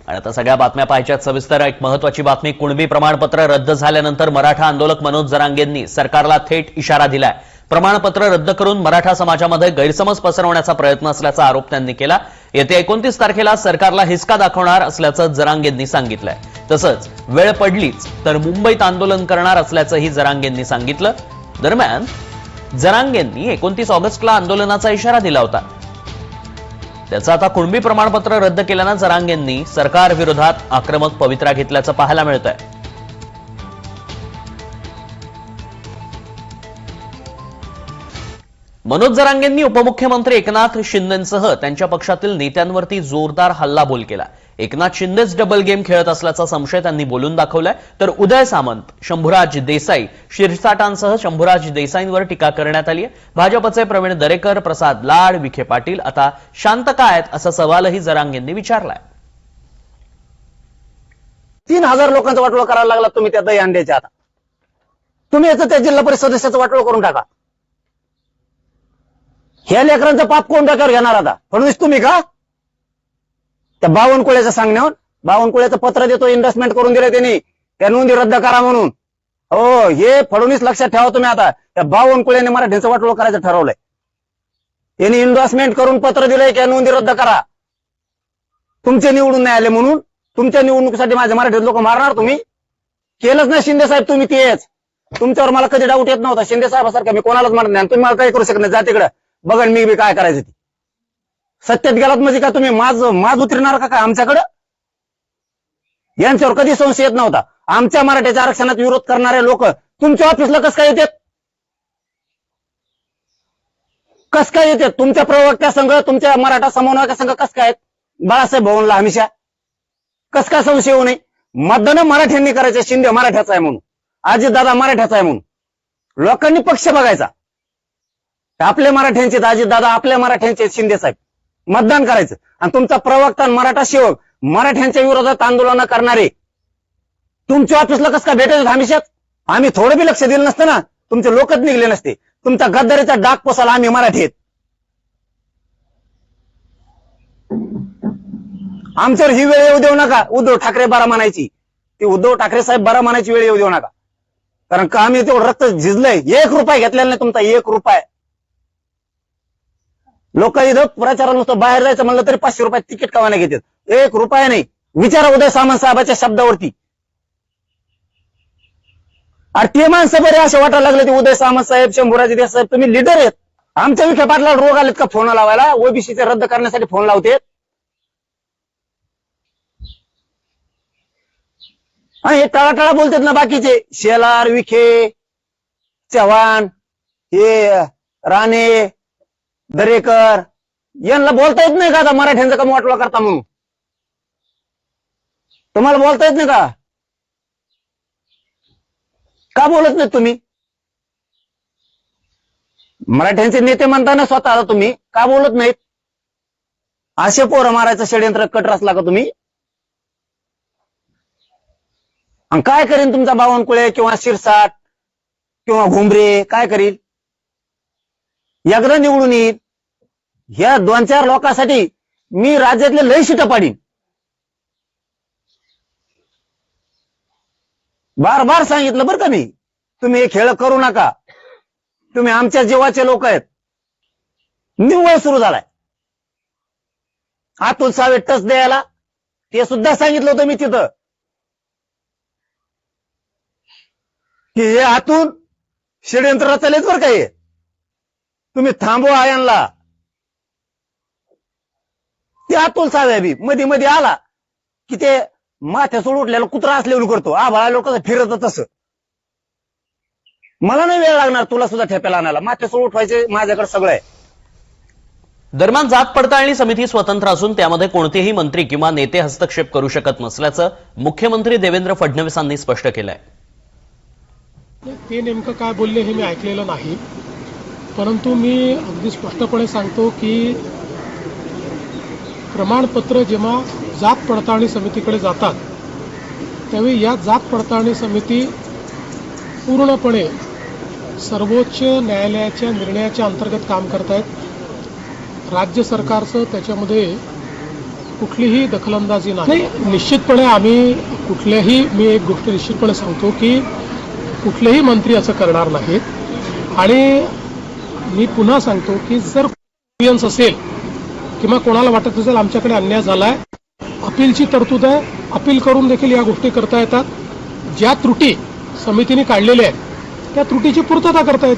आणि आता सगळ्या बातम्या पाहायच्यात सविस्तर। एक महत्त्वाची बातमी, कुणबी प्रमाणपत्र रद्द झाल्यानंतर मराठा आंदोलक मनोज जरांगेंनी सरकारला थेट इशारा दिलाय। प्रमाणपत्र रद्द करून मराठा समाजामध्ये गैरसमज पसरवण्याचा प्रयत्न असल्याचा आरोप त्यांनी केला। येत्या 29 तारखेला सरकारला हिसका दाखवणार असल्याचं जरांगेंनी सांगितलंय। तसंच वेळ पडलीच तर मुंबईत आंदोलन करणार असल्याचंही जरांगेंनी सांगितलं। दरम्यान जरांगेंनी 29 ऑगस्टला आंदोलनाचा इशारा दिला होता। त्याचा आता कुणबी प्रमाणपत्र रद्द केल्यानं जरांगेंनी सरकार विरोधात आक्रमक पवित्रा घेतल्याचं पाहायला मिळतंय। मनोज जरांगेंनी उपमुख्यमंत्री एकनाथ शिंदेंसह त्यांच्या पक्षातील नेत्यांवरती जोरदार हल्लाबोल केला। एकनाथ शिंदेच डबल गेम खेळत असल्याचा संशय त्यांनी बोलून दाखवलाय। तर उदय सामंत, शंभूराज देसाई, शिरसाटांसह शंभूराज देसाईंवर टीका करण्यात आली आहे। भाजपचे प्रवीण दरेकर, प्रसाद लाड, विखे पाटील आता शांत का आहेत असा सवालही जरांगेंनी विचारलाय। 3000 लोकांचा वाटोळा करायला लागला तुम्ही त्या दही अंड्याच्या। आता तुम्ही याचं त्या जिल्हा परिषद सदस्याचं वाटोळा करून टाका। ह्या लेकरांचं पाप कोण डोक्यावर घेणार आता? फडणवीस तुम्ही का? त्या बावनकुळ्याचं सांगण्यावर बावनकुळ्याचं पत्र देतो, इन्व्हेस्टमेंट करून दिलं त्यांनी, त्या नोंदी रद्द करा म्हणून। हो, हे फडणवीस लक्षात ठेवा तुम्ही। आता त्या बावनकुळ्याने मराठ्यांचं वाटोळं करायचं ठरवलंय। त्यांनी इन्व्हेस्टमेंट करून पत्र दिलंय की नोंदी रद्द करा। तुमचे निवडून नाही आले म्हणून तुमच्या निवडणुकीसाठी माझे मराठी लोक मारणार तुम्ही? केलंच नाही शिंदे साहेब तुम्ही तेच। तुमच्यावर मला कधी डाऊट येत नव्हता। शिंदे साहेबासारखं मी कोणालाच मारत नाही। तुम्ही मला काही करू शकत नाही। जा तिकडे, बघा मी बी काय करायचं ती। सत्यात गेलात म्हणजे का तुम्ही माज उतरणार का काय आमच्याकडे? यांच्यावर कधी संशय येत नव्हता। आमच्या मराठ्याच्या आरक्षणात विरोध करणारे लोक तुमच्या ऑफिसला कसं काय येतात? कस काय येतात? तुमच्या प्रवक्त्या संघ, तुमच्या मराठा समन्वयका संघ कस काय? बाळासाहेब भवनला हमेशा कस काय संशय येऊ नये? मतदान मराठ्यांनी करायचं। शिंदे मराठ्याचा आहे म्हणून, अजितदादा मराठ्याचा आहे म्हणून लोकांनी पक्ष बघायचा। आपले मराठ्यांचे अजितदादा, आपल्या मराठ्यांचे शिंदे साहेब, मतदान करायचं। आणि तुमचा प्रवक्ता मराठा सेवक मराठ्यांच्या विरोधात आंदोलन करणारे तुमच्या ऑफिसला कसं काय भेटायचं हमेशाच? आम्ही थोडं बी लक्ष दिलं नसतं ना, तुमचे लोकच निघले नसते। तुमचा गद्दारीचा डाग पोसाला आम्ही मराठी आहेत। आमच्यावर ही वेळ येऊ देऊ नका। उद्धव ठाकरे बरा म्हणायची, ती उद्धव ठाकरे साहेब बरा म्हणायची वेळ येऊ देऊ नका। कारण का आम्ही तेवढं रक्त झिजलंय। 1 रुपया घेतलेला नाही तुमचा, 1 रुपया। लोक इथं प्रचाराला नुसतं बाहेर जायचं म्हणलं तरी 500 रुपये तिकीट कवाने घेतात, 1 रुपया नाही। विचारा उदय सामंत साहेबाच्या शब्दावरती। अरे ते माणसं बरे असे वाटायला लागले ते उदय सामंत साहेब, शंभूराज देसाई साहेब तुम्ही लीडर आहेत। आमच्या विखे पाटला रोग आलेत का फोन लावायला? ओबीसीचे रद्द करण्यासाठी फोन लावते। हे टाळाटाळा बोलतात ना बाकीचे, शेलार, विखे, चव्हाण, हे राणे, दरेकर, यांना बोलता येत नाही का आता मराठ्यांचा कमी वाटोळा करता म्हणून? तुम्हाला बोलता येत नाही का बोलत नाही तुम्ही? मराठ्यांचे नेते म्हणताना स्वतः तुम्ही का बोलत नाहीत? असे पोरं मारायचं षडयंत्र कट रचला का तुम्ही? आणि काय करीन तुमचा बावनकुळे किंवा शिरसाट किंवा घुमरे? काय करील? एकदा निवडून येईल। ह्या 2-4 लोकांसाठी मी राज्यातले लय शिटा पाडीन। बार सांगितलं बरं का मी, तुम्ही हे खेळ करू नका। तुम्ही आमच्या जीवाचे लोक आहेत। निव्वळ सुरू झालाय अतुल सावे टच द्यायला, ते सुद्धा सांगितलं होतं मी तिथं की हे आतून षडयंत्र रचलेच बरं का हे, तुम्ही थांबवा यांना। ते अतुल सावे बी मध्ये आला की ते माथ्यासोड उठल्याला कुत्रा असल्यावर करतो, आभाळा लोक फिरत तसं। मला नाही वेळ लागणार तुला सुद्धा ठेप्याला आणायला, माथ्यासोड उठवायचे माझ्याकडे सगळं आहे। दरम्यान जात पडताळणी समिती स्वतंत्र असून त्यामध्ये कोणतेही मंत्री किंवा नेते हस्तक्षेप करू शकत नसल्याचं मुख्यमंत्री देवेंद्र फडणवीसांनी स्पष्ट केलंय। ते नेमकं काय बोलले हे मी ऐकलेलं नाही, परंतु मी अगदी स्पष्टपणे सांगतो की प्रमाणपत्र जेव्हा जात पडताळणी समितीकडे जातात त्यावेळी या जात पडताळणी समिती पूर्णपणे सर्वोच्च न्यायालयाच्या निर्णयाच्या अंतर्गत काम करतायत। राज्य सरकारचं त्याच्यामध्ये कुठलीही दखलंदाजी नाही. निश्चितपणे आम्ही मी एक गोष्ट निश्चितपणे सांगतो की कुठलेही मंत्री असं करणार नाहीत. आणि मी पुन्हा सांगतो की जर ऑडियन्स असेल किंवा कोणाला वाटत असेल आमच्याकडे अन्याय झालाय, अपीलची तरतूद आहे, अपील करून देखील या गोष्टी करता येतात. ज्या त्रुटी समितीने काढलेल्या आहेत त्या त्रुटीची पूर्तता करता येते.